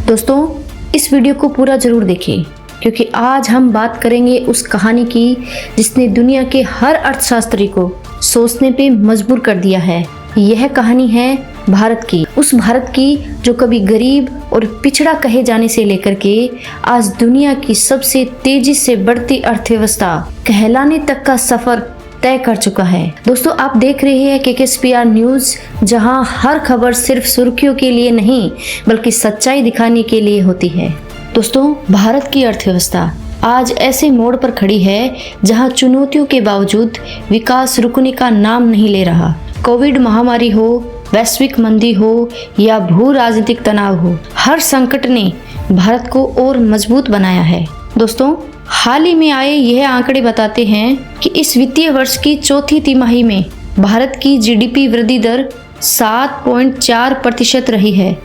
दोस्तों, इस वीडियो को पूरा जरूर देखें क्योंकि आज हम बात करेंगे उस कहानी की जिसने दुनिया के हर अर्थशास्त्री को सोचने पे मजबूर कर दिया है। यह कहानी है भारत की, उस भारत की जो कभी गरीब और पिछड़ा कहे जाने से लेकर के आज दुनिया की सबसे तेजी से बढ़ती अर्थव्यवस्था कहलाने तक का सफर तय कर चुका है। दोस्तों, आप देख रहे हैं KKSPR न्यूज, जहां हर खबर सिर्फ सुर्खियों के लिए नहीं बल्कि सच्चाई दिखाने के लिए होती है। दोस्तों, भारत की अर्थव्यवस्था आज ऐसे मोड़ पर खड़ी है जहां चुनौतियों के बावजूद विकास रुकने का नाम नहीं ले रहा। कोविड महामारी हो, वैश्विक मंदी हो या भू राजनीतिक तनाव हो, हर संकट ने भारत को और मजबूत बनाया है। दोस्तों, हाल ही में आए यह आंकड़े बताते हैं कि इस वित्तीय वर्ष की चौथी तिमाही में भारत की GDP वृद्धि दर 7.4% रही है,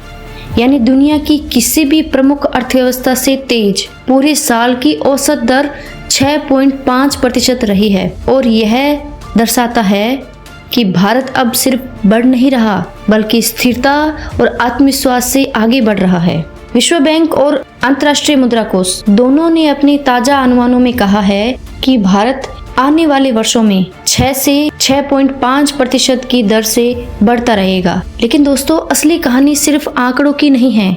यानी दुनिया की किसी भी प्रमुख अर्थव्यवस्था से तेज। पूरे साल की औसत दर 6.5% रही है और यह दर्शाता है कि भारत अब सिर्फ बढ़ नहीं रहा बल्कि स्थिरता और आत्मविश्वास से आगे बढ़ रहा है। विश्व बैंक और अंतर्राष्ट्रीय मुद्रा कोष दोनों ने अपने ताजा अनुमानों में कहा है कि भारत आने वाले वर्षों में 6 से 6.5% की दर से बढ़ता रहेगा। लेकिन दोस्तों, असली कहानी सिर्फ आंकड़ों की नहीं है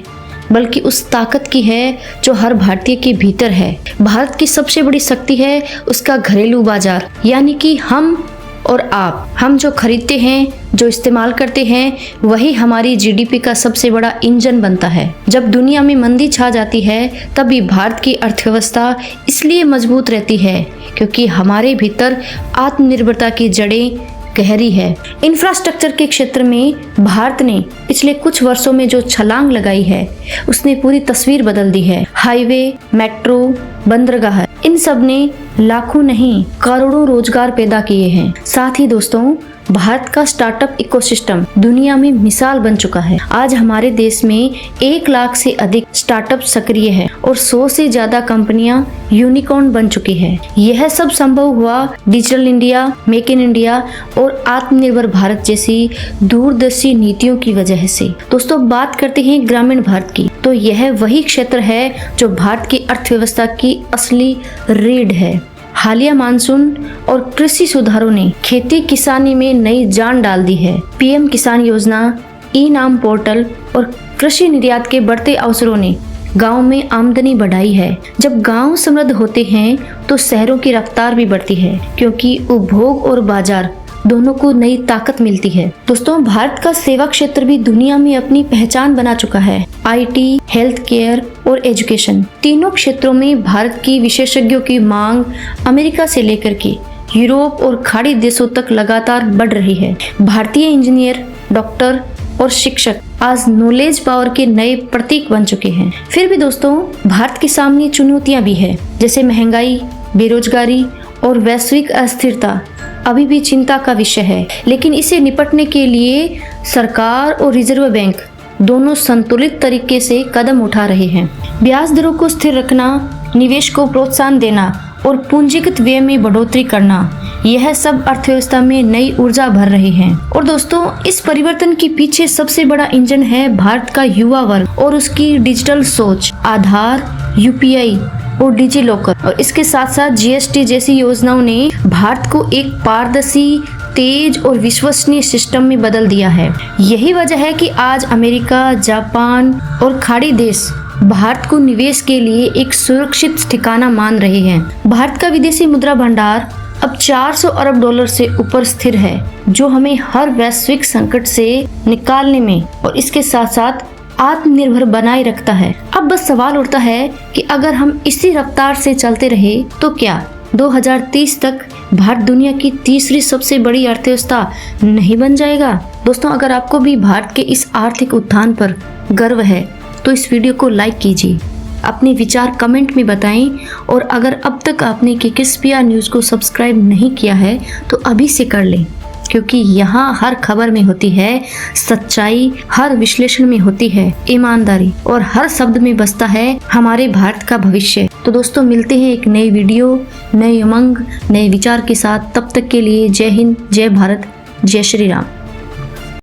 बल्कि उस ताकत की है जो हर भारतीय के भीतर है। भारत की सबसे बड़ी शक्ति है उसका घरेलू बाजार, यानी कि हम और आप। हम जो खरीदते हैं, जो इस्तेमाल करते हैं, वही हमारी GDP का सबसे बड़ा इंजन बनता है। जब दुनिया में मंदी छा जाती है तब भी भारत की अर्थव्यवस्था इसलिए मजबूत रहती है क्योंकि हमारे भीतर आत्मनिर्भरता की जड़ें गहरी है। इंफ्रास्ट्रक्चर के क्षेत्र में भारत ने पिछले कुछ वर्षों में जो छलांग लगाई है उसने पूरी तस्वीर बदल दी है। हाईवे, मेट्रो, बंदरगाह, इन सब ने लाखों नहीं करोड़ों रोजगार पैदा किए हैं। साथ ही दोस्तों, भारत का स्टार्टअप इकोसिस्टम दुनिया में मिसाल बन चुका है। आज हमारे देश में 1 लाख से अधिक स्टार्टअप सक्रिय है और 100 से ज्यादा कंपनियां यूनिकॉर्न बन चुकी है। यह सब संभव हुआ digital India, make in India और आत्मनिर्भर भारत जैसी दूरदर्शी नीतियों की वजह से। दोस्तों, बात करते हैं ग्रामीण भारत की, तो यह वही क्षेत्र है जो भारत की अर्थव्यवस्था की असली रीढ़ है। हालिया मानसून और कृषि सुधारों ने खेती किसानी में नई जान डाल दी है। PM किसान योजना, ई-नाम पोर्टल और कृषि निर्यात के बढ़ते अवसरों ने गांव में आमदनी बढ़ाई है। जब गांव समृद्ध होते हैं तो शहरों की रफ्तार भी बढ़ती है क्योंकि उपभोग और बाजार दोनों को नई ताकत मिलती है। दोस्तों, भारत का सेवा क्षेत्र भी दुनिया में अपनी पहचान बना चुका है। IT, हेल्थ केयर और एजुकेशन, तीनों क्षेत्रों में भारत की विशेषज्ञों की मांग अमेरिका से लेकर के यूरोप और खाड़ी देशों तक लगातार बढ़ रही है। भारतीय इंजीनियर, डॉक्टर और शिक्षक आज नॉलेज पावर के नए प्रतीक बन चुके हैं। फिर भी दोस्तों, भारत के सामने चुनौतियां भी है, जैसे महंगाई, बेरोजगारी और वैश्विक अस्थिरता अभी भी चिंता का विषय है। लेकिन इसे निपटने के लिए सरकार और रिजर्व बैंक दोनों संतुलित तरीके से कदम उठा रहे हैं। ब्याज दरों को स्थिर रखना, निवेश को प्रोत्साहन देना और पूंजीगत व्यय में बढ़ोतरी करना, यह सब अर्थव्यवस्था में नई ऊर्जा भर रहे हैं। और दोस्तों, इस परिवर्तन के पीछे सबसे बड़ा इंजन है भारत का युवा वर्ग और उसकी डिजिटल सोच। आधार, UPI और डिजी लॉकर और इसके साथ साथ GST जैसी योजनाओं ने भारत को एक पारदर्शी, तेज और विश्वसनीय सिस्टम में बदल दिया है। यही वजह है कि आज अमेरिका, जापान और खाड़ी देश भारत को निवेश के लिए एक सुरक्षित ठिकाना मान रहे हैं। भारत का विदेशी मुद्रा भंडार अब $400 अरब से ऊपर स्थिर है, जो हमें हर वैश्विक संकट से निकालने में और इसके साथ साथ आत्मनिर्भर बनाए रखता है। अब बस सवाल उठता है कि अगर हम इसी रफ्तार से चलते रहे तो क्या 2030 तक भारत दुनिया की तीसरी सबसे बड़ी अर्थव्यवस्था नहीं बन जाएगा? दोस्तों, अगर आपको भी भारत के इस आर्थिक उत्थान पर गर्व है तो इस वीडियो को लाइक कीजिए, अपने विचार कमेंट में बताएं और अगर अब तक आपने KKSPR न्यूज़ को सब्सक्राइब नहीं किया है तो अभी से कर लें, क्योंकि यहाँ हर खबर में होती है सच्चाई, हर विश्लेषण में होती है ईमानदारी और हर शब्द में बसता है हमारे भारत का भविष्य। तो दोस्तों, मिलते हैं एक नई वीडियो, नए उमंग, नए विचार के साथ। तब तक के लिए जय हिंद, जय भारत, जय श्री राम।